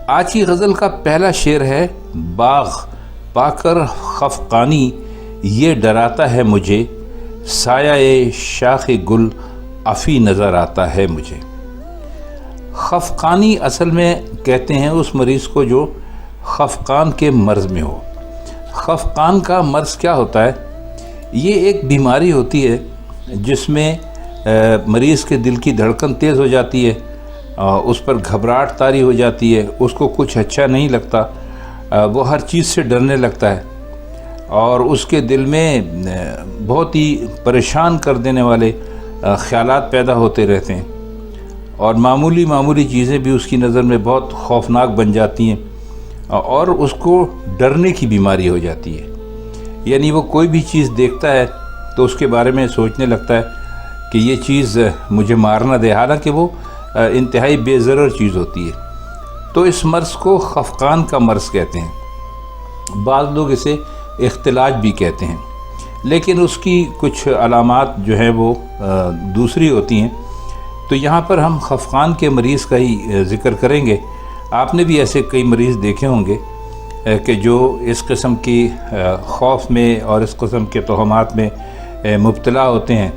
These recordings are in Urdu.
آج کی غزل کا پہلا شعر ہے باغ پا کر خفقانی یہ ڈراتا ہے مجھے، سایہ شاخ گل افی نظر آتا ہے مجھے۔ خفقانی اصل میں کہتے ہیں اس مریض کو جو خفقان کے مرض میں ہو۔ خفقان کا مرض کیا ہوتا ہے؟ یہ ایک بیماری ہوتی ہے جس میں مریض کے دل کی دھڑکن تیز ہو جاتی ہے، اس پر گھبراہٹ طاری ہو جاتی ہے، اس کو کچھ اچھا نہیں لگتا، وہ ہر چیز سے ڈرنے لگتا ہے اور اس کے دل میں بہت ہی پریشان کر دینے والے خیالات پیدا ہوتے رہتے ہیں اور معمولی چیزیں بھی اس کی نظر میں بہت خوفناک بن جاتی ہیں اور اس کو ڈرنے کی بیماری ہو جاتی ہے۔ یعنی وہ کوئی بھی چیز دیکھتا ہے تو اس کے بارے میں سوچنے لگتا ہے کہ یہ چیز مجھے مار نہ دے، حالانکہ وہ انتہائی بے ضرر چیز ہوتی ہے۔ تو اس مرض کو خفقان کا مرض کہتے ہیں، بعض لوگ اسے اختلاج بھی کہتے ہیں، لیکن اس کی کچھ علامات جو ہیں وہ دوسری ہوتی ہیں۔ تو یہاں پر ہم خفقان کے مریض کا ہی ذکر کریں گے۔ آپ نے بھی ایسے کئی مریض دیکھے ہوں گے کہ جو اس قسم کی خوف میں اور اس قسم کے توہمات میں مبتلا ہوتے ہیں،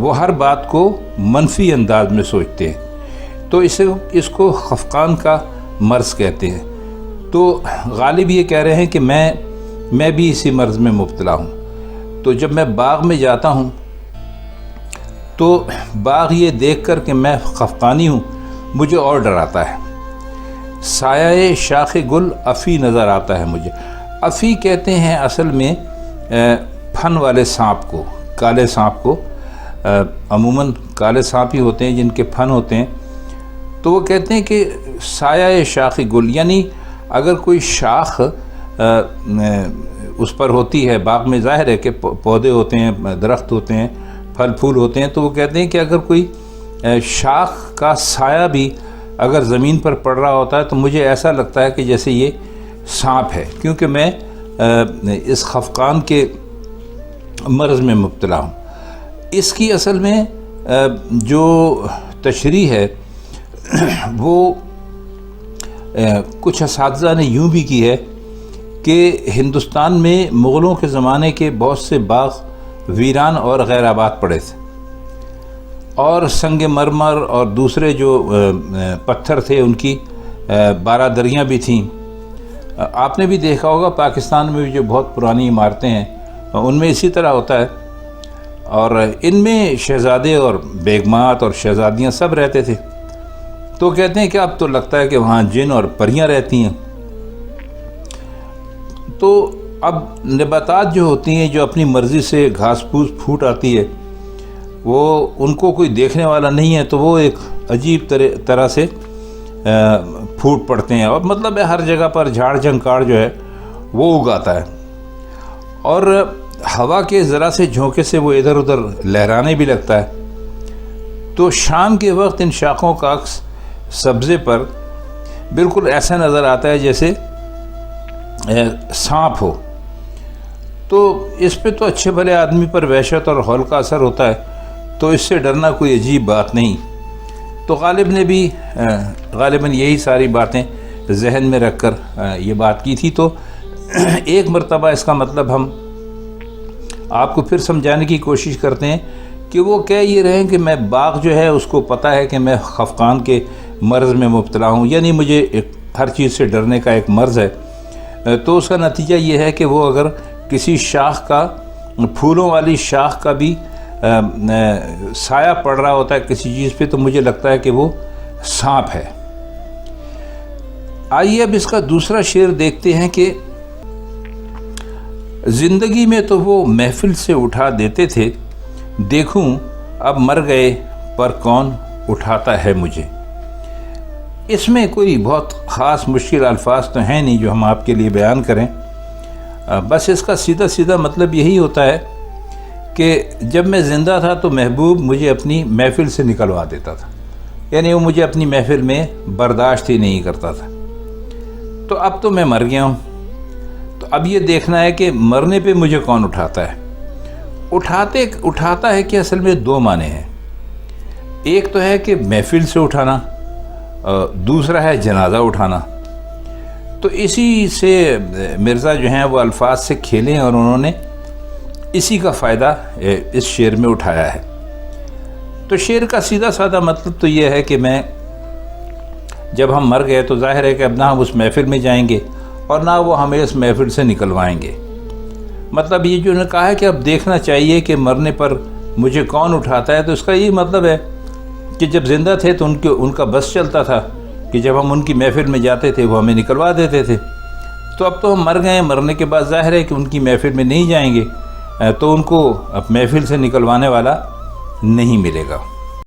وہ ہر بات کو منفی انداز میں سوچتے ہیں، تو اس کو خفقان کا مرض کہتے ہیں۔ تو غالب یہ کہہ رہے ہیں کہ میں بھی اسی مرض میں مبتلا ہوں۔ تو جب میں باغ میں جاتا ہوں تو باغ یہ دیکھ کر کہ میں خفقانی ہوں مجھے اور ڈراتا ہے۔ سایہ شاخ گل افی نظر آتا ہے مجھے۔ افی کہتے ہیں اصل میں پھن والے سانپ کو، کالے سانپ کو، عموماً کالے سانپ ہی ہوتے ہیں جن کے پھن ہوتے ہیں۔ تو وہ کہتے ہیں کہ سایہ شاخ گل، یعنی اگر کوئی شاخ اس پر ہوتی ہے، باغ میں ظاہر ہے کہ پودے ہوتے ہیں، درخت ہوتے ہیں، پھل پھول ہوتے ہیں، تو وہ کہتے ہیں کہ اگر کوئی شاخ کا سایہ بھی اگر زمین پر پڑ رہا ہوتا ہے تو مجھے ایسا لگتا ہے کہ جیسے یہ سانپ ہے، کیونکہ میں اس خفقان کے مرض میں مبتلا ہوں۔ اس کی اصل میں جو تشریح ہے وہ کچھ اساتذہ نے یوں بھی کی ہے کہ ہندوستان میں مغلوں کے زمانے کے بہت سے باغ ویران اور غیر آباد پڑے تھے اور سنگ مرمر اور دوسرے جو پتھر تھے ان کی بارادریاں بھی تھیں۔ آپ نے بھی دیکھا ہوگا پاکستان میں بھی جو بہت پرانی عمارتیں ہیں ان میں اسی طرح ہوتا ہے، اور ان میں شہزادے اور بیگمات اور شہزادیاں سب رہتے تھے۔ تو کہتے ہیں کہ اب تو لگتا ہے کہ وہاں جن اور پریاں رہتی ہیں۔ تو اب نباتات جو ہوتی ہیں جو اپنی مرضی سے گھاس پھوس پھوٹ آتی ہے، وہ ان کو کوئی دیکھنے والا نہیں ہے تو وہ ایک عجیب طرح سے پھوٹ پڑتے ہیں، اور مطلب ہے ہر جگہ پر جھاڑ جھنکاڑ جو ہے وہ اگاتا ہے، اور ہوا کے ذرا سے جھونکے سے وہ ادھر ادھر لہرانے بھی لگتا ہے۔ تو شام کے وقت ان شاخوں کا عکس سبزے پر بالکل ایسا نظر آتا ہے جیسے سانپ ہو۔ تو اس پہ تو اچھے بھلے آدمی پر وحشت اور ہول کا اثر ہوتا ہے، تو اس سے ڈرنا کوئی عجیب بات نہیں۔ تو غالب نے بھی غالباً یہی ساری باتیں ذہن میں رکھ کر یہ بات کی تھی۔ تو ایک مرتبہ اس کا مطلب ہم آپ کو پھر سمجھانے کی کوشش کرتے ہیں کہ وہ کہہ یہ رہے ہیں کہ میں باغ جو ہے اس کو پتہ ہے کہ میں خفقان کے مرض میں مبتلا ہوں، یعنی مجھے ہر چیز سے ڈرنے کا ایک مرض ہے۔ تو اس کا نتیجہ یہ ہے کہ وہ اگر کسی شاخ کا، پھولوں والی شاخ کا بھی سایہ پڑ رہا ہوتا ہے کسی چیز پہ تو مجھے لگتا ہے کہ وہ سانپ ہے۔ آئیے اب اس کا دوسرا شعر دیکھتے ہیں کہ زندگی میں تو وہ محفل سے اٹھا دیتے تھے، دیکھوں اب مر گئے پر کون اٹھاتا ہے مجھے۔ اس میں کوئی بہت خاص مشکل الفاظ تو ہیں نہیں جو ہم آپ کے لیے بیان کریں، بس اس کا سیدھا مطلب یہی ہوتا ہے کہ جب میں زندہ تھا تو محبوب مجھے اپنی محفل سے نکلوا دیتا تھا، یعنی وہ مجھے اپنی محفل میں برداشت ہی نہیں کرتا تھا۔ تو اب تو میں مر گیا ہوں، تو اب یہ دیکھنا ہے کہ مرنے پہ مجھے کون اٹھاتا ہے۔ اٹھاتا ہے کہ اصل میں دو معنی ہیں، ایک تو ہے کہ محفل سے اٹھانا، دوسرا ہے جنازہ اٹھانا۔ تو اسی سے مرزا جو ہیں وہ الفاظ سے کھیلے اور انہوں نے اسی کا فائدہ اس شعر میں اٹھایا ہے۔ تو شعر کا سیدھا سادہ مطلب تو یہ ہے کہ جب ہم مر گئے تو ظاہر ہے کہ اب نہ ہم اس محفل میں جائیں گے اور نہ وہ ہمیں اس محفل سے نکلوائیں گے۔ مطلب یہ جو انہوں نے کہا ہے کہ اب دیکھنا چاہیے کہ مرنے پر مجھے کون اٹھاتا ہے، تو اس کا یہ مطلب ہے کہ جب زندہ تھے تو ان کا بس چلتا تھا کہ جب ہم ان کی محفل میں جاتے تھے وہ ہمیں نکلوا دیتے تھے۔ تو اب تو ہم مر گئے ہیں، مرنے کے بعد ظاہر ہے کہ ان کی محفل میں نہیں جائیں گے، تو ان کو اب محفل سے نکلوانے والا نہیں ملے گا۔